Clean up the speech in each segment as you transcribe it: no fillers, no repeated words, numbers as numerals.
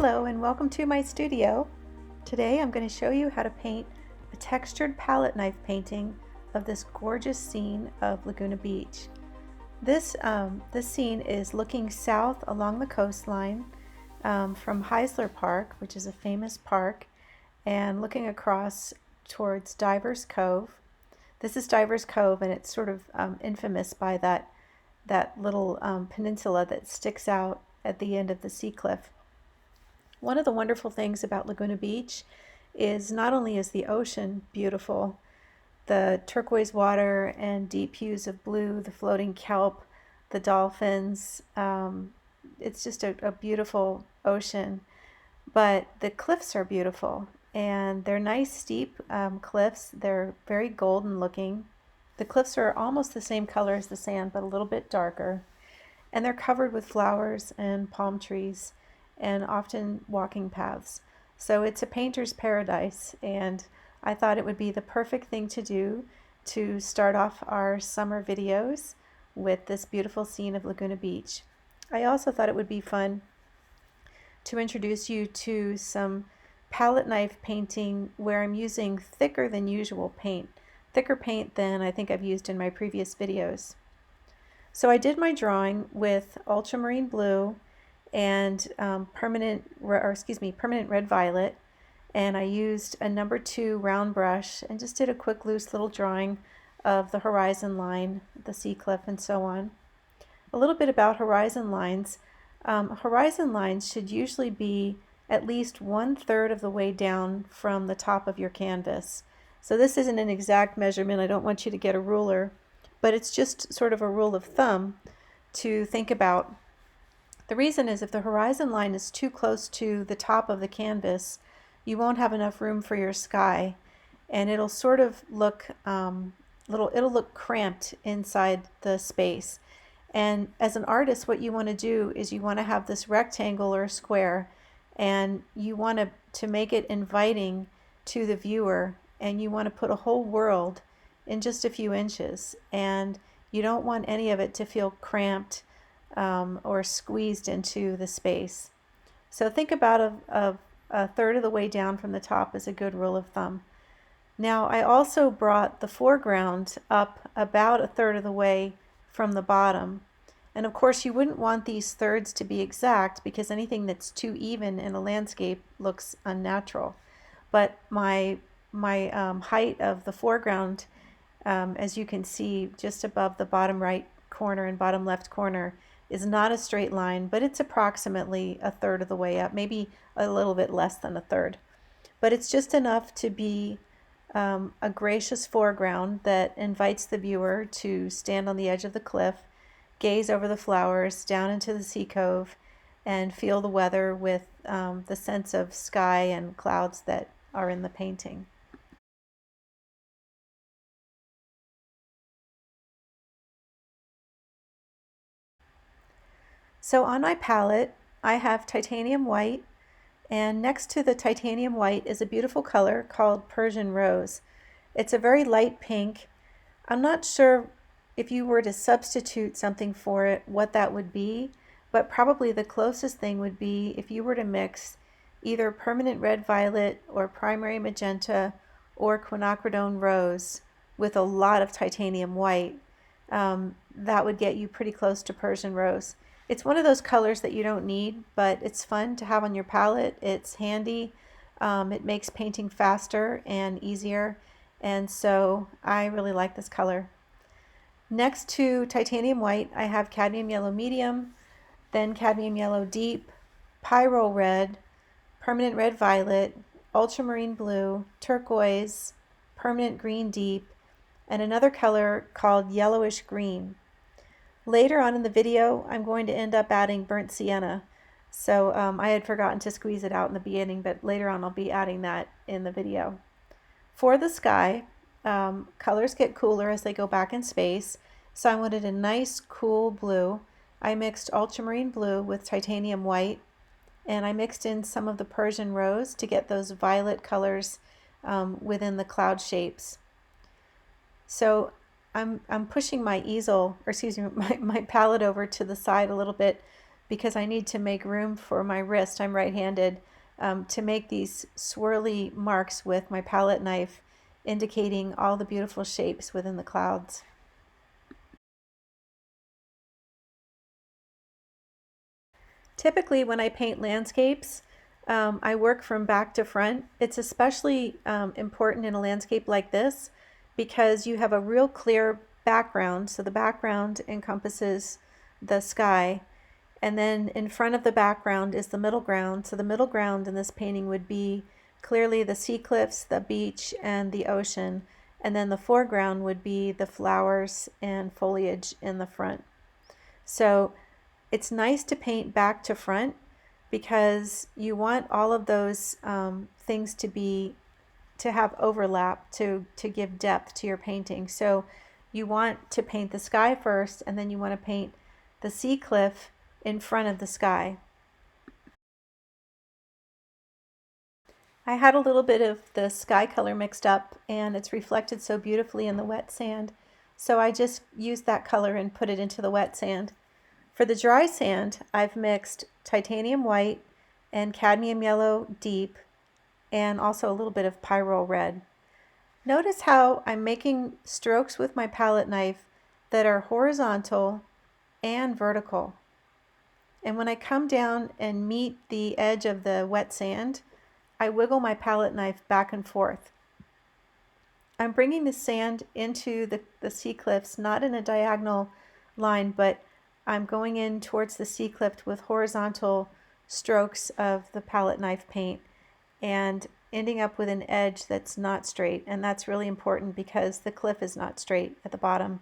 Hello and welcome to my studio. Today I'm going to show you how to paint a textured palette knife painting of this gorgeous scene of Laguna Beach. This scene is looking south along the coastline from Heisler Park, which is a famous park, and looking across towards Divers Cove. This is Divers Cove, and it's sort of infamous by that little peninsula that sticks out at the end of the sea cliff. One of the wonderful things about Laguna Beach is not only is the ocean beautiful, the turquoise water and deep hues of blue, the floating kelp, the dolphins, it's just a beautiful ocean, but the cliffs are beautiful, and they're nice steep cliffs. They're very golden looking. The cliffs are almost the same color as the sand, but a little bit darker, and they're covered with flowers and palm trees and often walking paths. So it's a painter's paradise, and I thought it would be the perfect thing to do to start off our summer videos with this beautiful scene of Laguna Beach. I also thought it would be fun to introduce you to some palette knife painting where I'm using thicker than usual paint, thicker paint than I think I've used in my previous videos. So I did my drawing with ultramarine blue and permanent red violet, and I used a number 2 round brush and just did a quick loose little drawing of the horizon line, the sea cliff, and so on. A little bit about horizon lines. Horizon lines should usually be at least 1/3 of the way down from the top of your canvas. So this isn't an exact measurement. I don't want you to get a ruler, but it's just sort of a rule of thumb to think about. The reason is if the horizon line is too close to the top of the canvas, you won't have enough room for your sky, and it'll sort of look it'll look cramped inside the space. And as an artist, what you want to do is you want to have this rectangle or square, and you want to make it inviting to the viewer, and you want to put a whole world in just a few inches, and you don't want any of it to feel cramped or squeezed into the space. So think about a third of the way down from the top as a good rule of thumb. Now I also brought the foreground up about a third of the way from the bottom. And of course you wouldn't want these thirds to be exact, because anything that's too even in a landscape looks unnatural. But my height of the foreground, as you can see just above the bottom right corner and bottom left corner, is not a straight line, but it's approximately a third of the way up, maybe a little bit less than a third. But it's just enough to be a gracious foreground that invites the viewer to stand on the edge of the cliff, gaze over the flowers down into the sea cove, and feel the weather with the sense of sky and clouds that are in the painting. So on my palette, I have titanium white, and next to the titanium white is a beautiful color called Persian Rose. It's a very light pink. I'm not sure if you were to substitute something for it, what that would be, but probably the closest thing would be if you were to mix either permanent red violet or primary magenta or quinacridone rose with a lot of titanium white. That would get you pretty close to Persian Rose. It's one of those colors that you don't need, but it's fun to have on your palette. It's handy. It makes painting faster and easier, and so I really like this color. Next to titanium white, I have cadmium yellow medium, then cadmium yellow deep, Pyrole red, permanent red violet, ultramarine blue, turquoise, permanent green deep, and another color called yellowish green. Later on in the video, I'm going to end up adding burnt sienna. So I had forgotten to squeeze it out in the beginning, but later on I'll be adding that in the video. For the sky, colors get cooler as they go back in space, so I wanted a nice cool blue. I mixed ultramarine blue with titanium white, and I mixed in some of the Persian Rose to get those violet colors within the cloud shapes. So I'm pushing my easel, or excuse me, my palette over to the side a little bit because I need to make room for my wrist. I'm right-handed, to make these swirly marks with my palette knife, indicating all the beautiful shapes within the clouds. Typically, when I paint landscapes, I work from back to front. It's especially important in a landscape like this because you have a real clear background. So the background encompasses the sky, and then in front of the background is the middle ground. So the middle ground in this painting would be clearly the sea cliffs, the beach, and the ocean. And then the foreground would be the flowers and foliage in the front. So it's nice to paint back to front because you want all of those things to have overlap to give depth to your painting. So you want to paint the sky first, and then you want to paint the sea cliff in front of the sky. I had a little bit of the sky color mixed up, and it's reflected so beautifully in the wet sand. So I just used that color and put it into the wet sand. For the dry sand, I've mixed titanium white and cadmium yellow deep, and also a little bit of Pyrole red. Notice how I'm making strokes with my palette knife that are horizontal and vertical. And when I come down and meet the edge of the wet sand, I wiggle my palette knife back and forth. I'm bringing the sand into the sea cliffs, not in a diagonal line, but I'm going in towards the sea cliff with horizontal strokes of the palette knife paint and ending up with an edge that's not straight. And that's really important because the cliff is not straight at the bottom.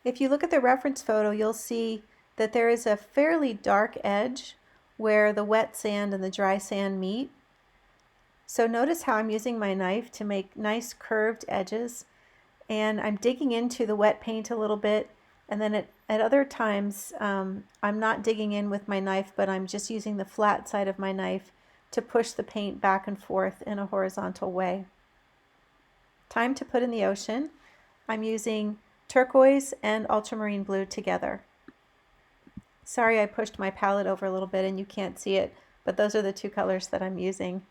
If you look at the reference photo, you'll see that there is a fairly dark edge where the wet sand and the dry sand meet. So notice how I'm using my knife to make nice curved edges, and I'm digging into the wet paint a little bit, and then at other times I'm not digging in with my knife, but I'm just using the flat side of my knife to push the paint back and forth in a horizontal way. Time to put in the ocean. I'm using turquoise and ultramarine blue together. Sorry I pushed my palette over a little bit and you can't see it, but those are the two colors that I'm using.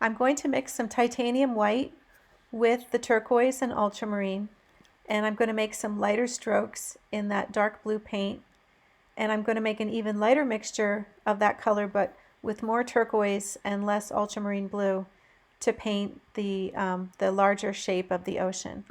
I'm going to mix some titanium white with the turquoise and ultramarine, and I'm going to make some lighter strokes in that dark blue paint, and I'm going to make an even lighter mixture of that color but with more turquoise and less ultramarine blue to paint the larger shape of the ocean.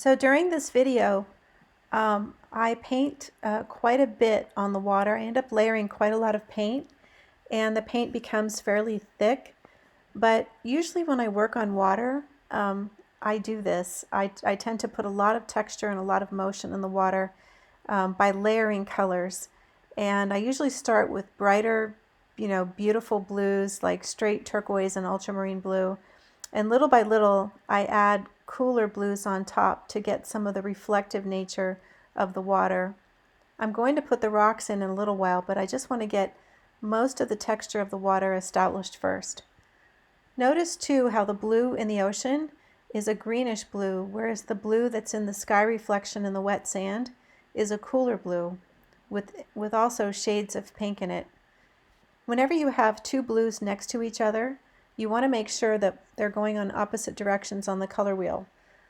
So during this video, I paint quite a bit on the water. I end up layering quite a lot of paint, and the paint becomes fairly thick. But usually when I work on water, I do this. I tend to put a lot of texture and a lot of motion in the water by layering colors. And I usually start with brighter, beautiful blues like straight turquoise and ultramarine blue. And little by little, I add cooler blues on top to get some of the reflective nature of the water. I'm going to put the rocks in a little while, but I just want to get most of the texture of the water established first. Notice too how the blue in the ocean is a greenish blue, whereas the blue that's in the sky reflection in the wet sand is a cooler blue with also shades of pink in it. Whenever you have two blues next to each other, you want to make sure that they're going on opposite directions on the color wheel.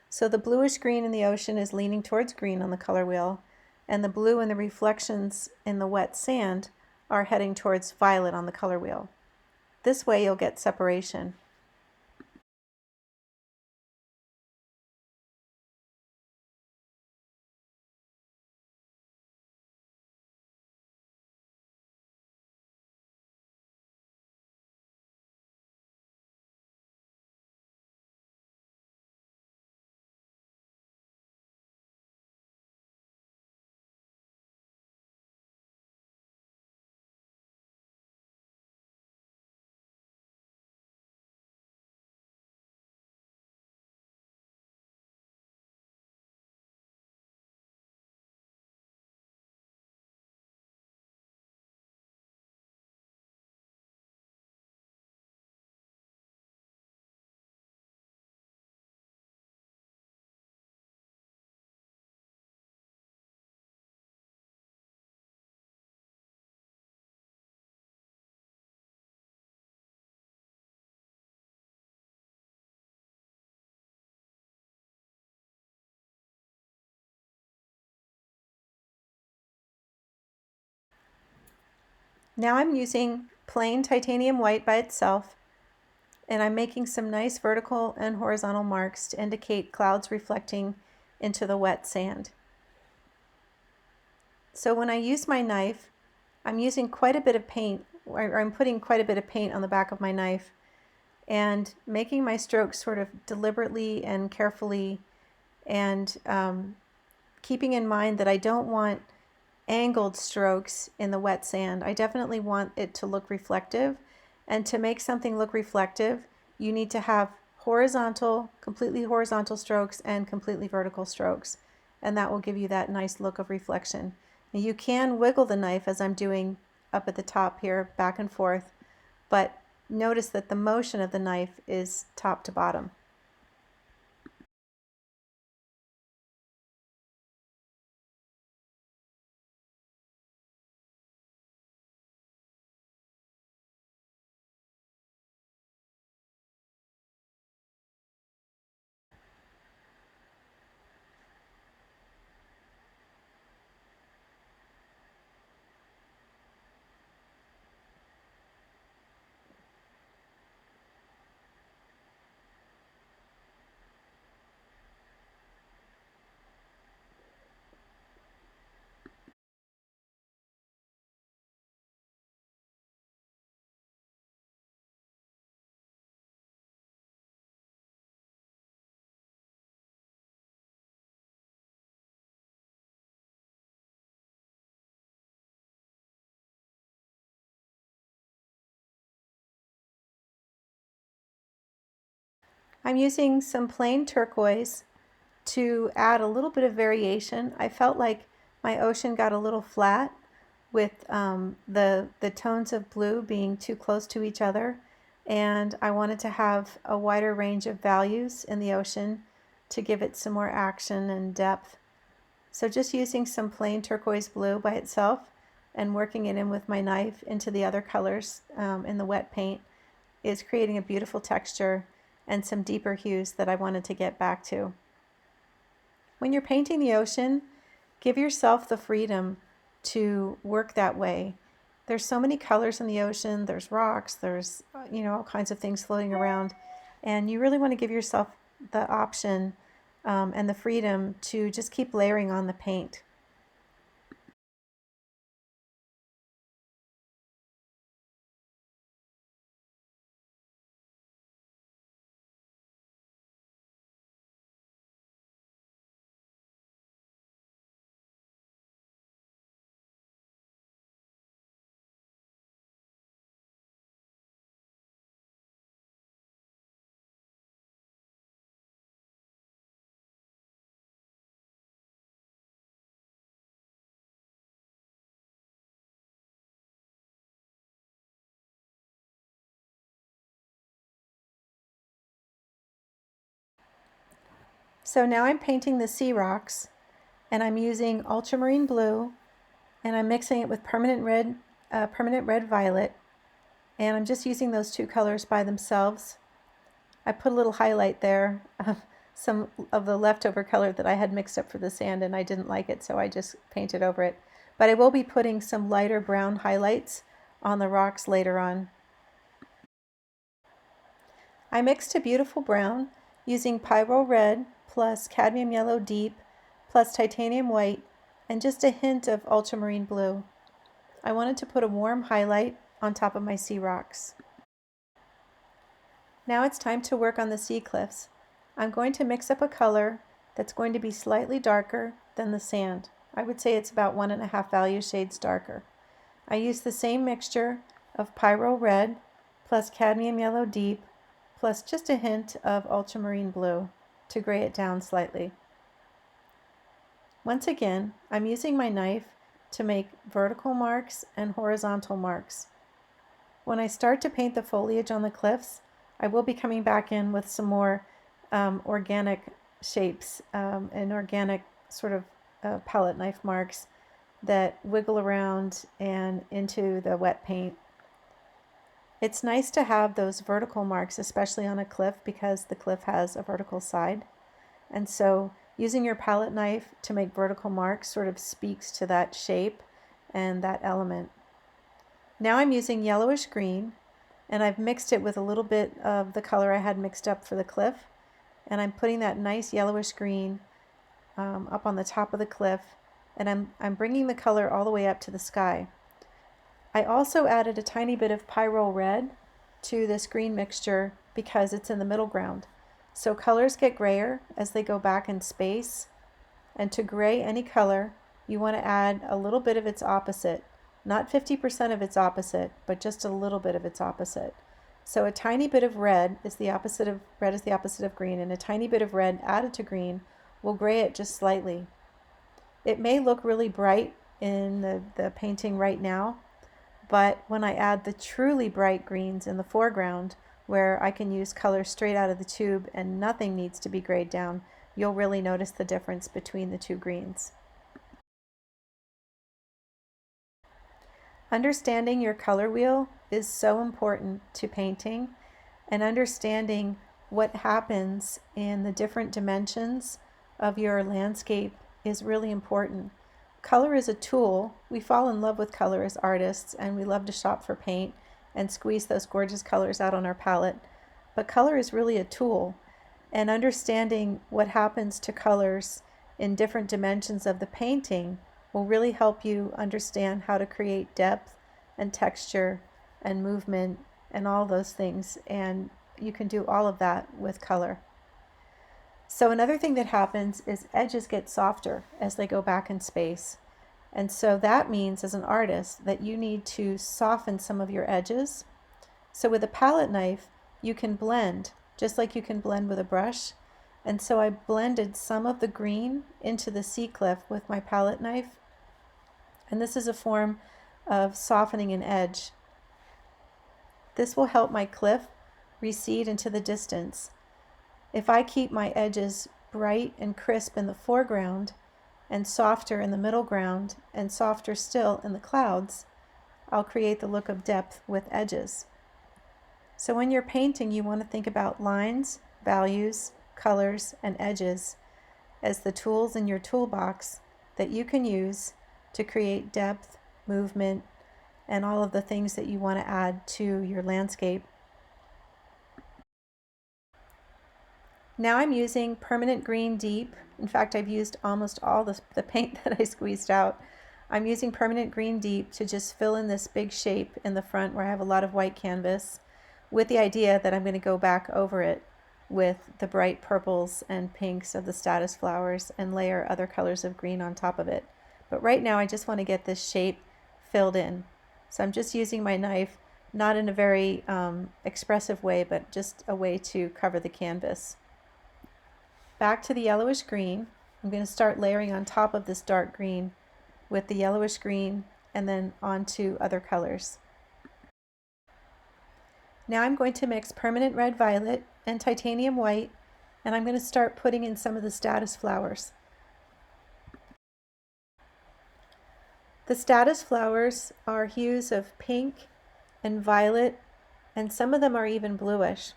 So the bluish green in the ocean is leaning towards green on the color wheel, and the blue in the reflections in the wet sand are heading towards violet on the color wheel. This way you'll get separation. Now I'm using plain titanium white by itself, and I'm making some nice vertical and horizontal marks to indicate clouds reflecting into the wet sand. So when I use my knife, I'm using quite a bit of paint, or I'm putting quite a bit of paint on the back of my knife and making my strokes sort of deliberately and carefully, and keeping in mind that I don't want angled strokes in the wet sand. I definitely want it to look reflective, and to make something look reflective, you need to have completely horizontal strokes and completely vertical strokes, and that will give you that nice look of reflection. Now you can wiggle the knife as I'm doing up at the top here, back and forth, but notice that the motion of the knife is top to bottom. I'm using some plain turquoise to add a little bit of variation. I felt like my ocean got a little flat with the tones of blue being too close to each other, and I wanted to have a wider range of values in the ocean to give it some more action and depth. So just using some plain turquoise blue by itself and working it in with my knife into the other colors in the wet paint is creating a beautiful texture and some deeper hues that I wanted to get back to. When you're painting the ocean, give yourself the freedom to work that way. There's so many colors in the ocean. There's rocks, there's all kinds of things floating around, and you really want to give yourself the option and the freedom to just keep layering on the paint. So now I'm painting the sea rocks, and I'm using ultramarine blue, and I'm mixing it with permanent red violet, and I'm just using those two colors by themselves. I put a little highlight there of some of the leftover color that I had mixed up for the sand, and I didn't like it, so I just painted over it. But I will be putting some lighter brown highlights on the rocks later on. I mixed a beautiful brown using Pyrole red plus cadmium yellow deep plus titanium white and just a hint of ultramarine blue. I wanted to put a warm highlight on top of my sea rocks. Now it's time to work on the sea cliffs. I'm going to mix up a color that's going to be slightly darker than the sand. I would say it's about 1.5 value shades darker. I used the same mixture of Pyrole red plus cadmium yellow deep plus just a hint of ultramarine blue to gray it down slightly. Once again, I'm using my knife to make vertical marks and horizontal marks. When I start to paint the foliage on the cliffs, I will be coming back in with some more organic shapes and organic sort of palette knife marks that wiggle around and into the wet paint. It's nice to have those vertical marks, especially on a cliff, because the cliff has a vertical side. And so using your palette knife to make vertical marks sort of speaks to that shape and that element. Now I'm using yellowish green, and I've mixed it with a little bit of the color I had mixed up for the cliff. And I'm putting that nice yellowish green up on the top of the cliff, and I'm bringing the color all the way up to the sky. I also added a tiny bit of Pyrole red to this green mixture because it's in the middle ground. So colors get grayer as they go back in space, and to gray any color, you want to add a little bit of its opposite. Not 50% of its opposite, but just a little bit of its opposite. So a tiny bit of red is the opposite of green, and a tiny bit of red added to green will gray it just slightly. It may look really bright in the painting right now, but when I add the truly bright greens in the foreground, where I can use color straight out of the tube and nothing needs to be grayed down, you'll really notice the difference between the two greens. Understanding your color wheel is so important to painting, and understanding what happens in the different dimensions of your landscape is really important. Color is a tool. We fall in love with color as artists, and we love to shop for paint and squeeze those gorgeous colors out on our palette. But color is really a tool, and understanding what happens to colors in different dimensions of the painting will really help you understand how to create depth and texture and movement and all those things. And you can do all of that with color. So another thing that happens is edges get softer as they go back in space. And so that means as an artist that you need to soften some of your edges. So with a palette knife, you can blend just like you can blend with a brush. And so I blended some of the green into the sea cliff with my palette knife. And this is a form of softening an edge. This will help my cliff recede into the distance. If I keep my edges bright and crisp in the foreground and softer in the middle ground and softer still in the clouds, I'll create the look of depth with edges. So when you're painting, you want to think about lines, values, colors, and edges as the tools in your toolbox that you can use to create depth, movement, and all of the things that you want to add to your landscape. Now I'm using permanent green deep. In fact, I've used almost all the paint that I squeezed out. I'm using permanent green deep to just fill in this big shape in the front where I have a lot of white canvas, with the idea that I'm going to go back over it with the bright purples and pinks of the statice flowers and layer other colors of green on top of it. But right now I just want to get this shape filled in. So I'm just using my knife, not in a very expressive way, but just a way to cover the canvas. Back to the yellowish green, I'm going to start layering on top of this dark green with the yellowish green and then onto other colors. Now I'm going to mix permanent red violet and titanium white, and I'm going to start putting in some of the statice flowers. The statice flowers are hues of pink and violet, and some of them are even bluish.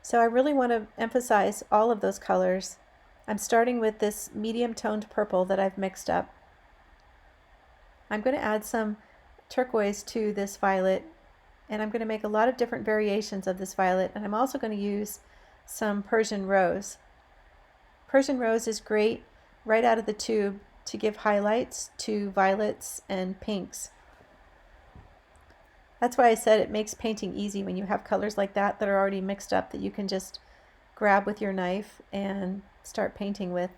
So I really want to emphasize all of those colors. I'm starting with this medium toned purple that I've mixed up. I'm going to add some turquoise to this violet, and I'm going to make a lot of different variations of this violet, and I'm also going to use some Persian Rose. Persian Rose is great right out of the tube to give highlights to violets and pinks. That's why I said it makes painting easy when you have colors like that that are already mixed up that you can just grab with your knife and start painting with.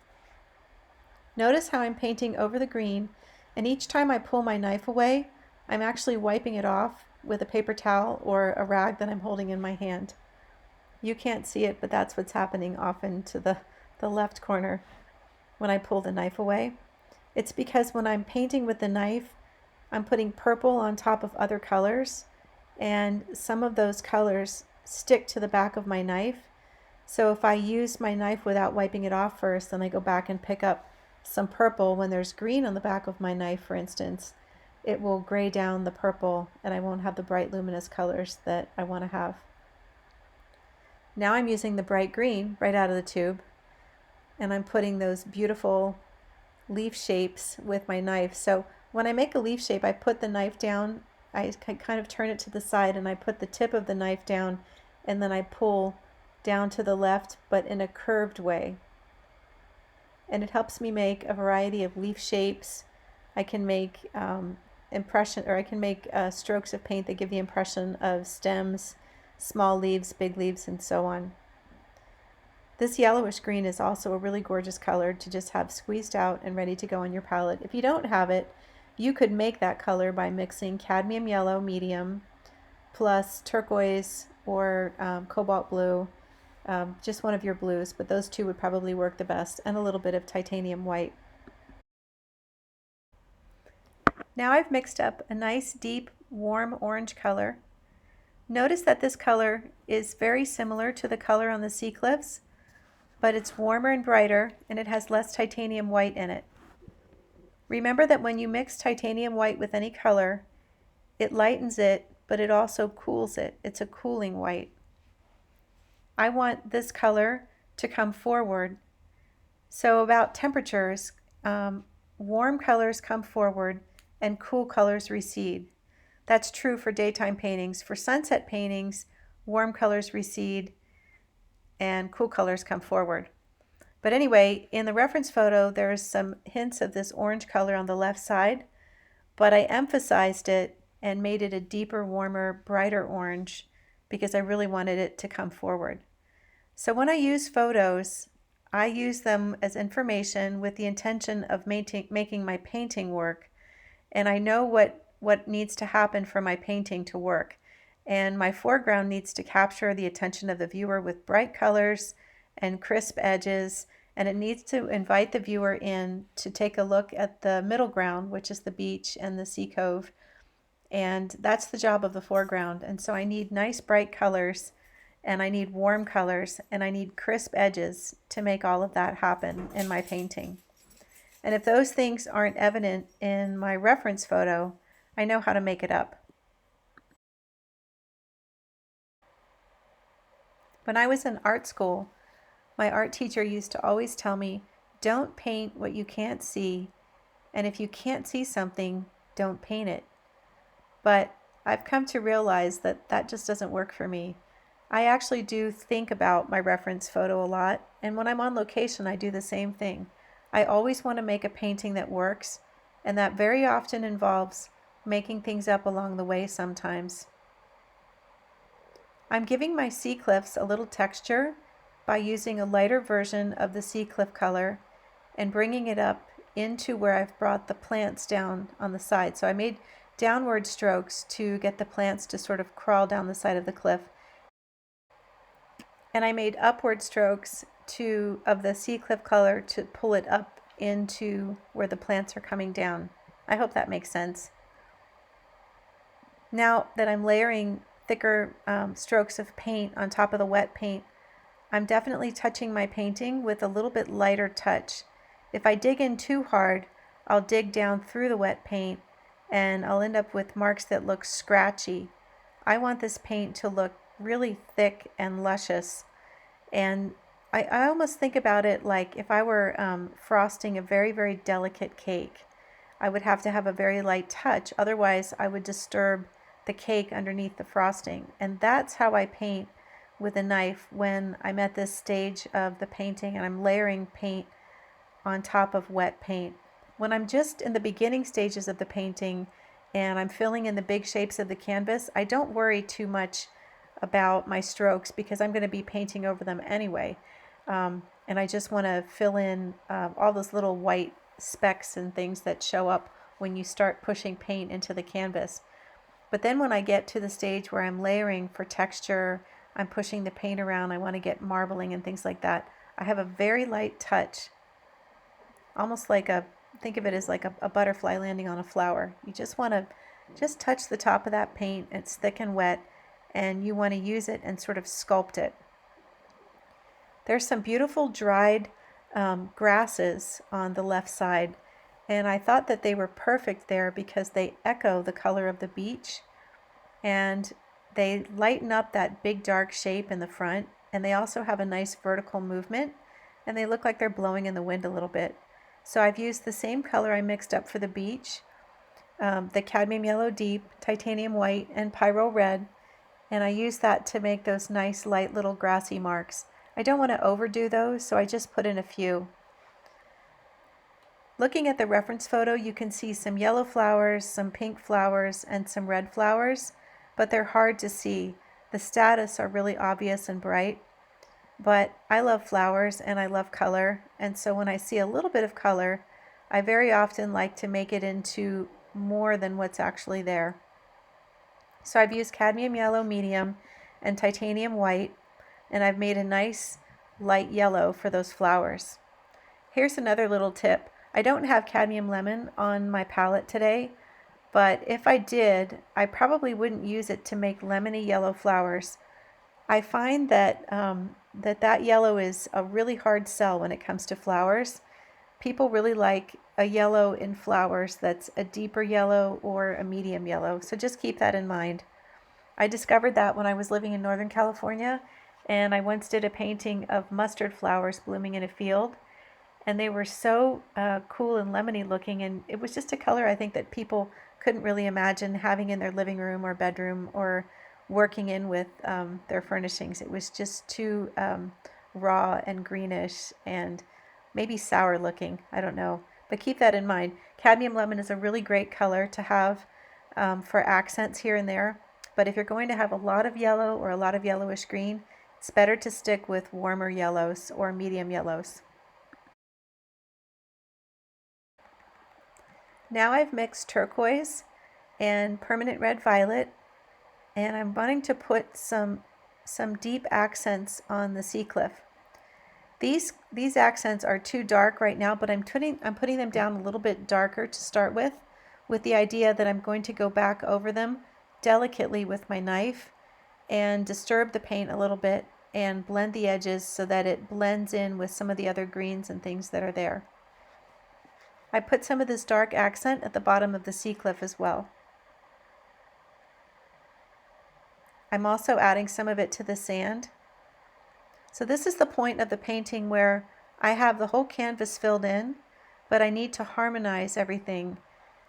Notice how I'm painting over the green, and each time I pull my knife away, I'm actually wiping it off with a paper towel or a rag that I'm holding in my hand. You can't see it, but that's what's happening often to the left corner when I pull the knife away. It's because when I'm painting with the knife, I'm putting purple on top of other colors, and some of those colors stick to the back of my knife. So if I use my knife without wiping it off first, then I go back and pick up some purple when there's green on the back of my knife, for instance, it will gray down the purple and I won't have the bright luminous colors that I want to have. Now I'm using the bright green right out of the tube, and I'm putting those beautiful leaf shapes with my knife. So when I make a leaf shape, I put the knife down, I kind of turn it to the side, and I put the tip of the knife down, and then I pull down to the left, but in a curved way. And it helps me make a variety of leaf shapes. I can make strokes of paint that give the impression of stems, small leaves, big leaves, and so on. This yellowish green is also a really gorgeous color to just have squeezed out and ready to go on your palette. If you don't have it, you could make that color by mixing cadmium yellow medium plus turquoise or cobalt blue, just one of your blues, but those two would probably work the best, and a little bit of titanium white. Now I've mixed up a nice deep warm orange color. Notice that this color is very similar to the color on the sea cliffs, but it's warmer and brighter, and it has less titanium white in it. Remember that when you mix titanium white with any color, it lightens it, but it also cools it. It's a cooling white. I want this color to come forward. So about temperatures, warm colors come forward and cool colors recede. That's true for daytime paintings. For sunset paintings, warm colors recede and cool colors come forward. But anyway, in the reference photo, there's some hints of this orange color on the left side, but I emphasized it and made it a deeper, warmer, brighter orange because I really wanted it to come forward. So when I use photos, I use them as information with the intention of making my painting work. And I know what needs to happen for my painting to work. And my foreground needs to capture the attention of the viewer with bright colors and crisp edges, and it needs to invite the viewer in to take a look at the middle ground, which is the beach and the sea cove. And that's the job of the foreground. And so I need nice bright colors, and I need warm colors, and I need crisp edges to make all of that happen in my painting. And if those things aren't evident in my reference photo, I know how to make it up. When I was in art school, my art teacher used to always tell me, don't paint what you can't see, and if you can't see something, don't paint it. But I've come to realize that that just doesn't work for me. I actually do think about my reference photo a lot, and when I'm on location, I do the same thing. I always want to make a painting that works, and that very often involves making things up along the way sometimes. I'm giving my sea cliffs a little texture by using a lighter version of the sea cliff color and bringing it up into where I've brought the plants down on the side. So I made downward strokes to get the plants to sort of crawl down the side of the cliff. And I made upward strokes of the sea cliff color to pull it up into where the plants are coming down. I hope that makes sense. Now that I'm layering thicker strokes of paint on top of the wet paint, I'm definitely touching my painting with a little bit lighter touch. If I dig in too hard, I'll dig down through the wet paint and I'll end up with marks that look scratchy. I want this paint to look really thick and luscious, and I almost think about it like if I were frosting a very, very delicate cake. I would have to have a very light touch, otherwise I would disturb the cake underneath the frosting. And that's how I paint with a knife when I'm at this stage of the painting and I'm layering paint on top of wet paint. When I'm just in the beginning stages of the painting and I'm filling in the big shapes of the canvas, I don't worry too much about my strokes because I'm going to be painting over them anyway. And I just want to fill in all those little white specks and things that show up when you start pushing paint into the canvas. But then when I get to the stage where I'm layering for texture, I'm pushing the paint around, I want to get marbling and things like that, I have a very light touch, almost like think of it as like a butterfly landing on a flower. You just want to just touch the top of that paint. It's thick and wet, and you want to use it and sort of sculpt it. There's some beautiful dried grasses on the left side, and I thought that they were perfect there because they echo the color of the beach, and they lighten up that big dark shape in the front, and they also have a nice vertical movement, and they look like they're blowing in the wind a little bit. So I've used the same color I mixed up for the beach, the cadmium yellow deep, titanium white, and Pyrole red, and I use that to make those nice light little grassy marks. I don't want to overdo those, so I just put in a few. Looking at the reference photo, you can see some yellow flowers, some pink flowers, and some red flowers, but they're hard to see. The statice are really obvious and bright, but I love flowers and I love color, and so when I see a little bit of color, I very often like to make it into more than what's actually there. So I've used cadmium yellow medium and titanium white, and I've made a nice light yellow for those flowers. Here's another little tip. I don't have cadmium lemon on my palette today, but if I did, I probably wouldn't use it to make lemony yellow flowers. I find that that yellow is a really hard sell when it comes to flowers. People really like a yellow in flowers that's a deeper yellow or a medium yellow, so just keep that in mind. I discovered that when I was living in Northern California, and I once did a painting of mustard flowers blooming in a field, and they were so cool and lemony looking, and it was just a color I think that people couldn't really imagine having in their living room or bedroom or working in with their furnishings. It was just too raw and greenish and maybe sour looking, I don't know, but keep that in mind. Cadmium lemon is a really great color to have for accents here and there, but if you're going to have a lot of yellow or a lot of yellowish green, it's better to stick with warmer yellows or medium yellows. Now I've mixed turquoise and permanent red violet, and I'm wanting to put some deep accents on the sea cliff. These accents are too dark right now, but I'm putting them down a little bit darker to start with the idea that I'm going to go back over them delicately with my knife and disturb the paint a little bit and blend the edges so that it blends in with some of the other greens and things that are there. I put some of this dark accent at the bottom of the sea cliff as well. I'm also adding some of it to the sand. So this is the point of the painting where I have the whole canvas filled in, but I need to harmonize everything,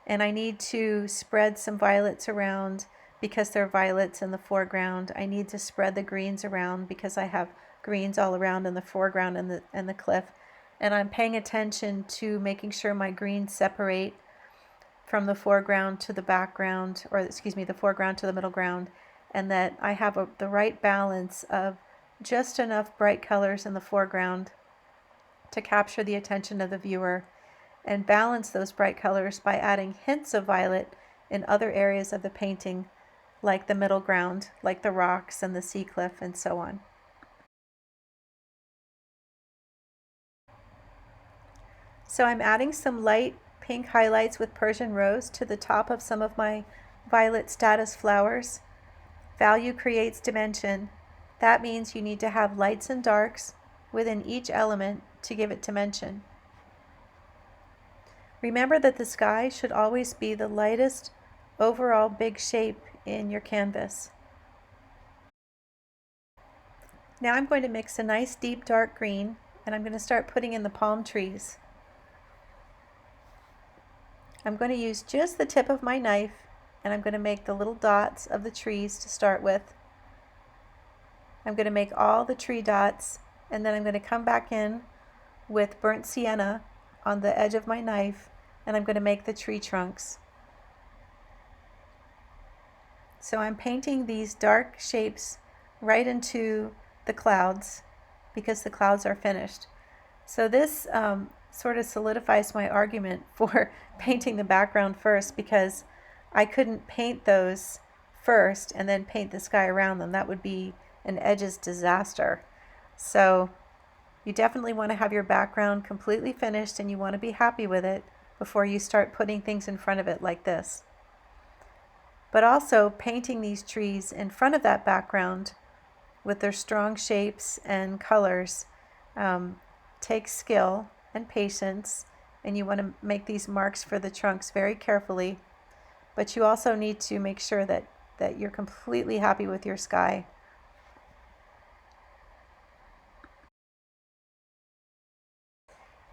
and I need to spread some violets around because they're violets in the foreground. I need to spread the greens around because I have greens all around in the foreground and the cliff. And I'm paying attention to making sure my greens separate from the foreground to the background, or excuse me, the foreground to the middle ground, and that I have the right balance of just enough bright colors in the foreground to capture the attention of the viewer, and balance those bright colors by adding hints of violet in other areas of the painting, like the middle ground, like the rocks and the sea cliff and so on. So I'm adding some light pink highlights with Persian Rose to the top of some of my violet statice flowers. Value creates dimension. That means you need to have lights and darks within each element to give it dimension. Remember that the sky should always be the lightest overall big shape in your canvas. Now I'm going to mix a nice deep dark green, and I'm going to start putting in the palm trees. I'm going to use just the tip of my knife, and I'm going to make the little dots of the trees to start with. I'm going to make all the tree dots, and then I'm going to come back in with burnt sienna on the edge of my knife, and I'm going to make the tree trunks. So I'm painting these dark shapes right into the clouds because the clouds are finished. So this sort of solidifies my argument for painting the background first, because I couldn't paint those first and then paint the sky around them. That would be an edges disaster. So you definitely want to have your background completely finished, and you want to be happy with it before you start putting things in front of it like this. But also painting these trees in front of that background with their strong shapes and colors takes skill and patience, and you want to make these marks for the trunks very carefully. But you also need to make sure that you're completely happy with your sky.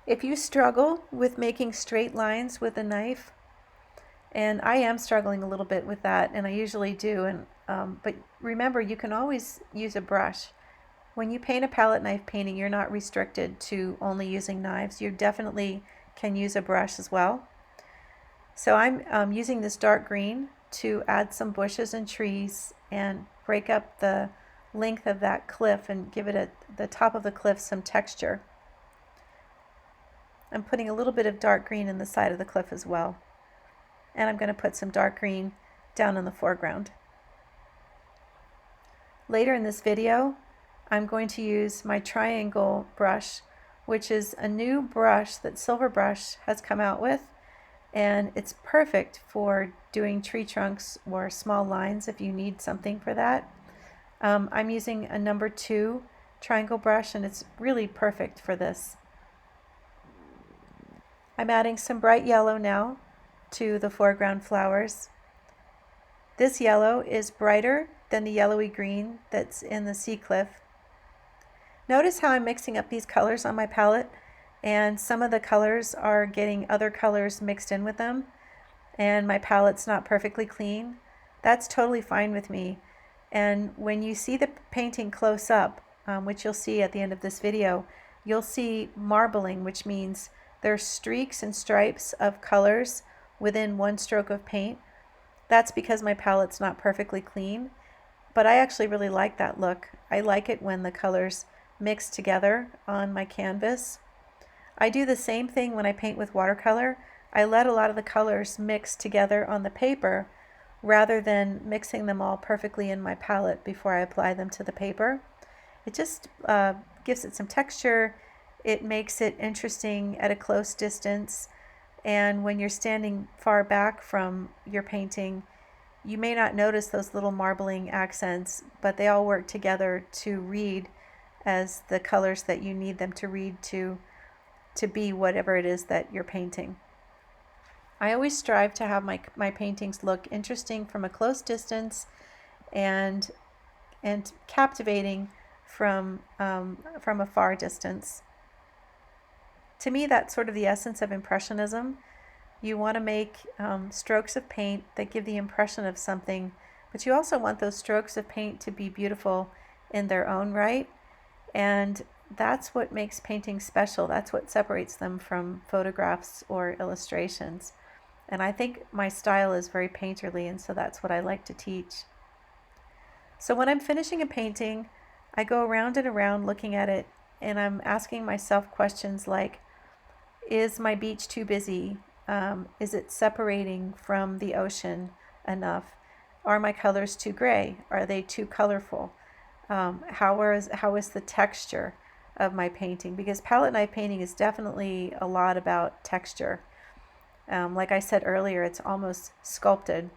If you struggle with making straight lines with a knife, and I am struggling a little bit with that, and I usually do, and but remember, you can always use a brush. When you paint a palette knife painting, you're not restricted to only using knives. You definitely can use a brush as well. So I'm using this dark green to add some bushes and trees and break up the length of that cliff and give it the top of the cliff some texture. I'm putting a little bit of dark green in the side of the cliff as well. And I'm going to put some dark green down in the foreground. Later in this video, I'm going to use my triangle brush, which is a new brush that Silverbrush has come out with, and it's perfect for doing tree trunks or small lines if you need something for that. I'm using a number 2 triangle brush, and it's really perfect for this. I'm adding some bright yellow now to the foreground flowers. This yellow is brighter than the yellowy green that's in the sea cliff. Notice how I'm mixing up these colors on my palette, and some of the colors are getting other colors mixed in with them, and my palette's not perfectly clean. That's totally fine with me. And when you see the painting close up, which you'll see at the end of this video, you'll see marbling, which means there's streaks and stripes of colors within one stroke of paint. That's because my palette's not perfectly clean, but I actually really like that look. I like it when the colors mix together on my canvas. I do the same thing when I paint with watercolor. I let a lot of the colors mix together on the paper rather than mixing them all perfectly in my palette before I apply them to the paper. It just gives it some texture. It makes it interesting at a close distance, and when you're standing far back from your painting, you may not notice those little marbling accents, but they all work together to read as the colors that you need them to read to be whatever it is that you're painting. I always strive to have my paintings look interesting from a close distance and captivating from a far distance. To me, that's sort of the essence of Impressionism. You want to make strokes of paint that give the impression of something, but you also want those strokes of paint to be beautiful in their own right. And that's what makes paintings special. That's what separates them from photographs or illustrations. And I think my style is very painterly, and so that's what I like to teach. So when I'm finishing a painting, I go around and around looking at it, and I'm asking myself questions like, is my beach too busy? Is it separating from the ocean enough? Are my colors too gray? Are they too colorful? How is the texture of my painting? Because palette knife painting is definitely a lot about texture. Like I said earlier, it's almost sculpted.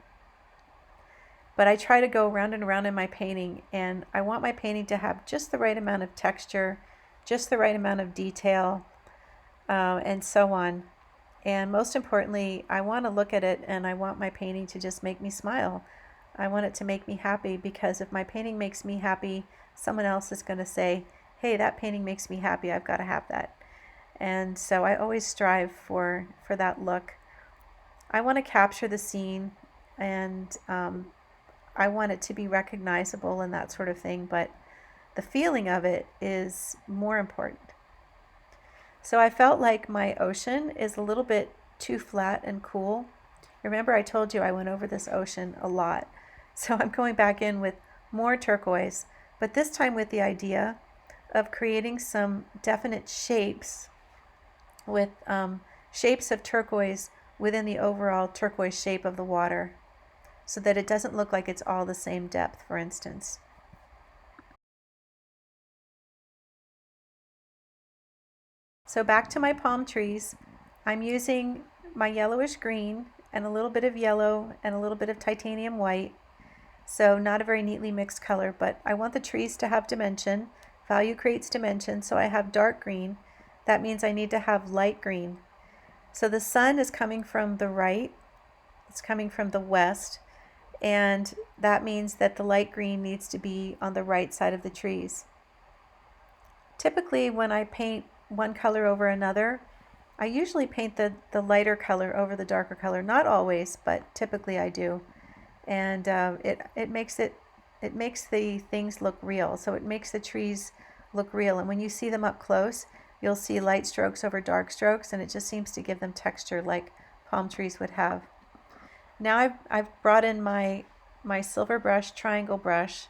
But I try to go round and around in my painting, and I want my painting to have just the right amount of texture, just the right amount of detail, and so on. And most importantly, I want to look at it and I want my painting to just make me smile. I want it to make me happy, because if my painting makes me happy, someone else is going to say, hey, that painting makes me happy, I've got to have that. And so I always strive for that look. I want to capture the scene, and I want it to be recognizable and that sort of thing, but the feeling of it is more important. So I felt like my ocean is a little bit too flat and cool. Remember, I told you I went over this ocean a lot. So I'm going back in with more turquoise, but this time with the idea of creating some definite shapes with shapes of turquoise within the overall turquoise shape of the water, so that it doesn't look like it's all the same depth, for instance. So back to my palm trees, I'm using my yellowish green and a little bit of yellow and a little bit of titanium white. So not a very neatly mixed color, but I want the trees to have dimension. Value creates dimension, so I have dark green. That means I need to have light green. So the sun is coming from the right, it's coming from the west, and that means that the light green needs to be on the right side of the trees. Typically, when I paint one color over another, I usually paint the lighter color over the darker color. Not always, but typically I do. And it makes the things look real. So it makes the trees look real. And when you see them up close, you'll see light strokes over dark strokes, and it just seems to give them texture like palm trees would have. Now I've brought in my Silverbrush triangle brush,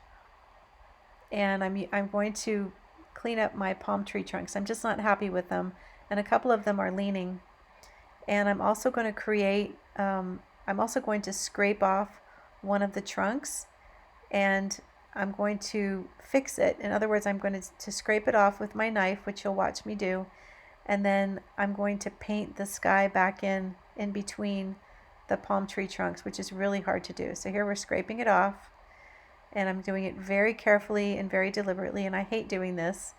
and I'm going to clean up my palm tree trunks. I'm just not happy with them, and a couple of them are leaning. And I'm also going to scrape off one of the trunks, and I'm going to fix it. In other words, I'm going to scrape it off with my knife, which you'll watch me do, and then I'm going to paint the sky back in between the palm tree trunks, which is really hard to do. So here we're scraping it off, and I'm doing it very carefully and very deliberately, and I hate doing this,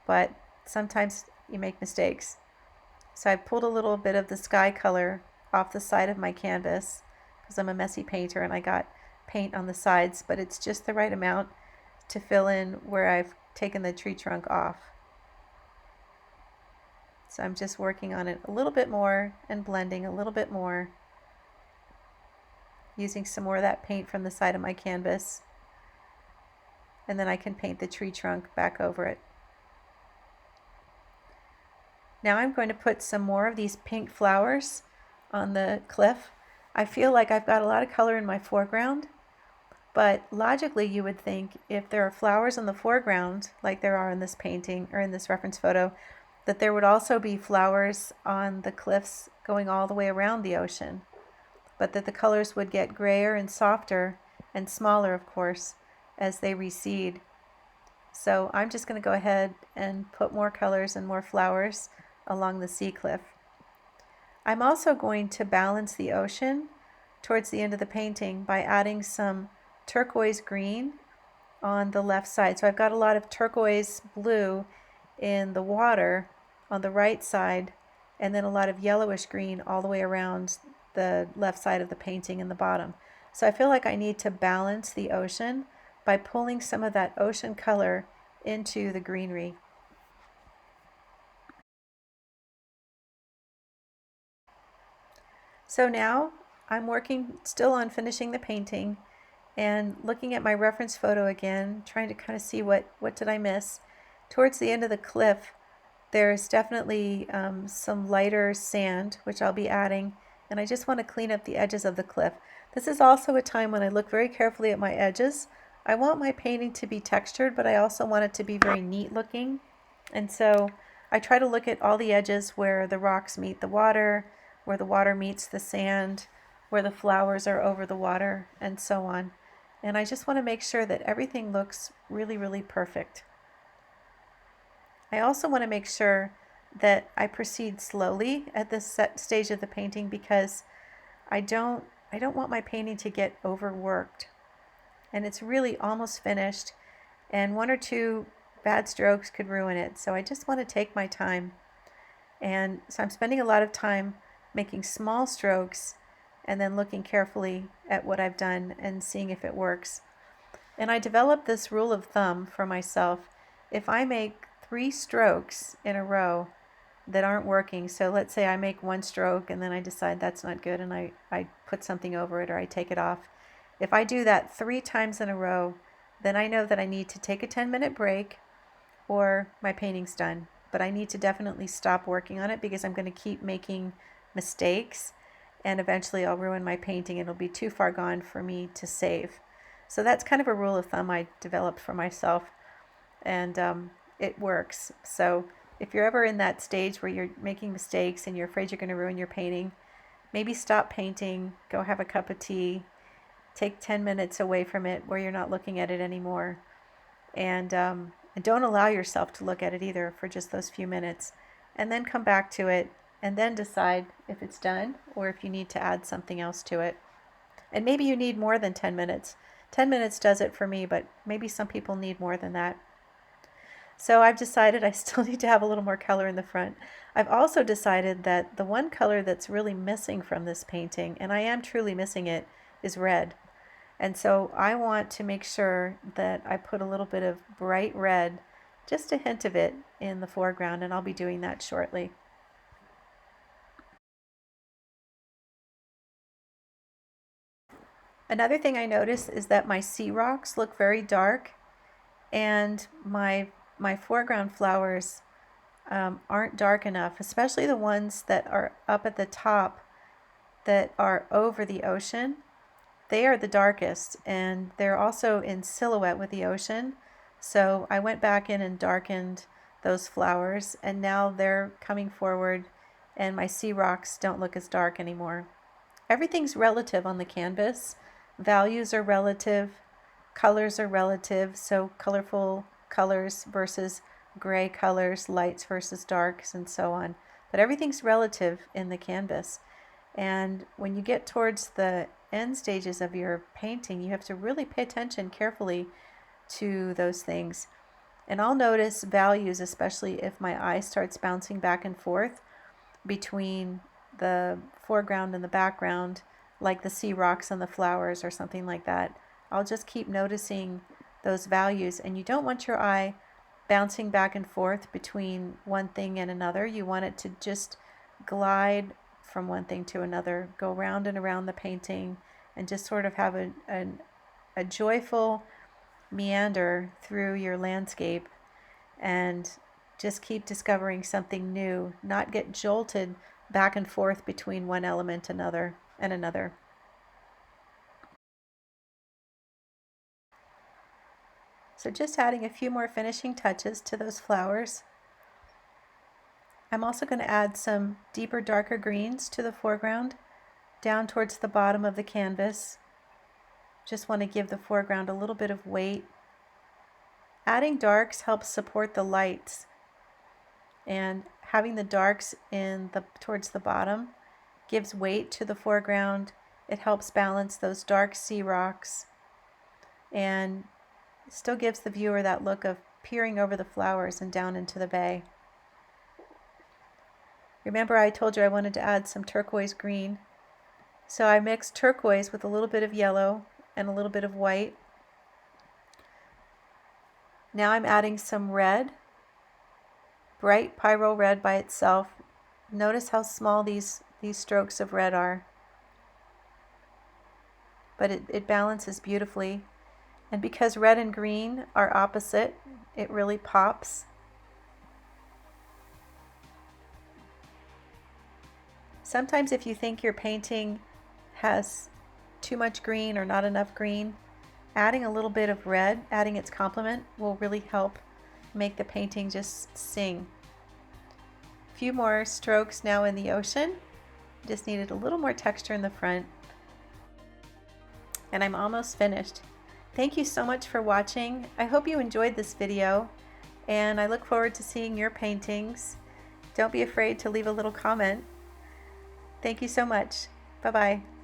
but sometimes you make mistakes. So I pulled a little bit of the sky color off the side of my canvas, because I'm a messy painter and I got paint on the sides, but it's just the right amount to fill in where I've taken the tree trunk off. So I'm just working on it a little bit more and blending a little bit more, using some more of that paint from the side of my canvas, and then I can paint the tree trunk back over it. Now I'm going to put some more of these pink flowers on the cliff. I feel like I've got a lot of color in my foreground, but logically you would think if there are flowers in the foreground, like there are in this painting or in this reference photo, that there would also be flowers on the cliffs going all the way around the ocean, but that the colors would get grayer and softer and smaller, of course, as they recede. So I'm just going to go ahead and put more colors and more flowers along the sea cliff. I'm also going to balance the ocean towards the end of the painting by adding some turquoise green on the left side. So I've got a lot of turquoise blue in the water on the right side, and then a lot of yellowish green all the way around the left side of the painting in the bottom. So I feel like I need to balance the ocean by pulling some of that ocean color into the greenery. So now I'm working still on finishing the painting, And looking at my reference photo again, trying to kind of see what did I miss. Towards the end of the cliff, there's definitely some lighter sand, which I'll be adding, and I just want to clean up the edges of the cliff. This is also a time when I look very carefully at my edges. I want my painting to be textured, but I also want it to be very neat looking. And so I try to look at all the edges where the rocks meet the water, where the water meets the sand, where the flowers are over the water, and so on. And I just want to make sure that everything looks really, really perfect. I also want to make sure that I proceed slowly at this stage of the painting because I don't want my painting to get overworked. And it's really almost finished, and one or two bad strokes could ruin it. So I just want to take my time. And so I'm spending a lot of time making small strokes and then looking carefully at what I've done and seeing if it works. And I developed this rule of thumb for myself. If I make 3 strokes in a row that aren't working, so let's say I make 1 stroke and then I decide that's not good and I put something over it or I take it off. If I do that 3 times in a row, then I know that I need to take a 10-minute break or my painting's done. But I need to definitely stop working on it because I'm going to keep making mistakes and eventually I'll ruin my painting. It'll be too far gone for me to save. So that's kind of a rule of thumb I developed for myself, and it works. So if you're ever in that stage where you're making mistakes and you're afraid you're going to ruin your painting, maybe stop painting, go have a cup of tea, take 10 minutes away from it where you're not looking at it anymore, and don't allow yourself to look at it either for just those few minutes, and then come back to it and then decide if it's done or if you need to add something else to it. And maybe you need more than 10 minutes. 10 minutes does it for me, but maybe some people need more than that. So I've decided I still need to have a little more color in the front. I've also decided that the one color that's really missing from this painting, and I am truly missing it, is red. And so I want to make sure that I put a little bit of bright red, just a hint of it, in the foreground, and I'll be doing that shortly. Another thing I noticed is that my sea rocks look very dark, and my foreground flowers aren't dark enough, especially the ones that are up at the top that are over the ocean. They are the darkest, and they're also in silhouette with the ocean. So I went back in and darkened those flowers, and now they're coming forward, and my sea rocks don't look as dark anymore. Everything's relative on the canvas. Values are relative, colors are relative, so colorful colors versus gray colors, lights versus darks, and so on. But everything's relative in the canvas. And when you get towards the end stages of your painting, you have to really pay attention carefully to those things. And I'll notice values, especially if my eye starts bouncing back and forth between the foreground and the background, like the sea rocks and the flowers or something like that. I'll just keep noticing those values, and you don't want your eye bouncing back and forth between one thing and another. You want it to just glide from one thing to another, go round and around the painting, and just sort of have a joyful meander through your landscape, and just keep discovering something new, not get jolted back and forth between one element and another. So just adding a few more finishing touches to those flowers. I'm also going to add some deeper, darker greens to the foreground, down towards the bottom of the canvas. Just want to give the foreground a little bit of weight. Adding darks helps support the lights, and having the darks towards the bottom gives weight to the foreground. It helps balance those dark sea rocks and still gives the viewer that look of peering over the flowers and down into the bay. Remember, I told you I wanted to add some turquoise green. So I mixed turquoise with a little bit of yellow and a little bit of white. Now I'm adding some red, bright Pyrole red by itself. Notice how small these strokes of red are. but it balances beautifully. And because red and green are opposite, it really pops. Sometimes if you think your painting has too much green or not enough green, adding a little bit of red, adding its complement, will really help make the painting just sing. A few more strokes now in the ocean. Just needed a little more texture in the front. And I'm almost finished. Thank you so much for watching. I hope you enjoyed this video, and I look forward to seeing your paintings. Don't be afraid to leave a little comment. Thank you so much. Bye-bye.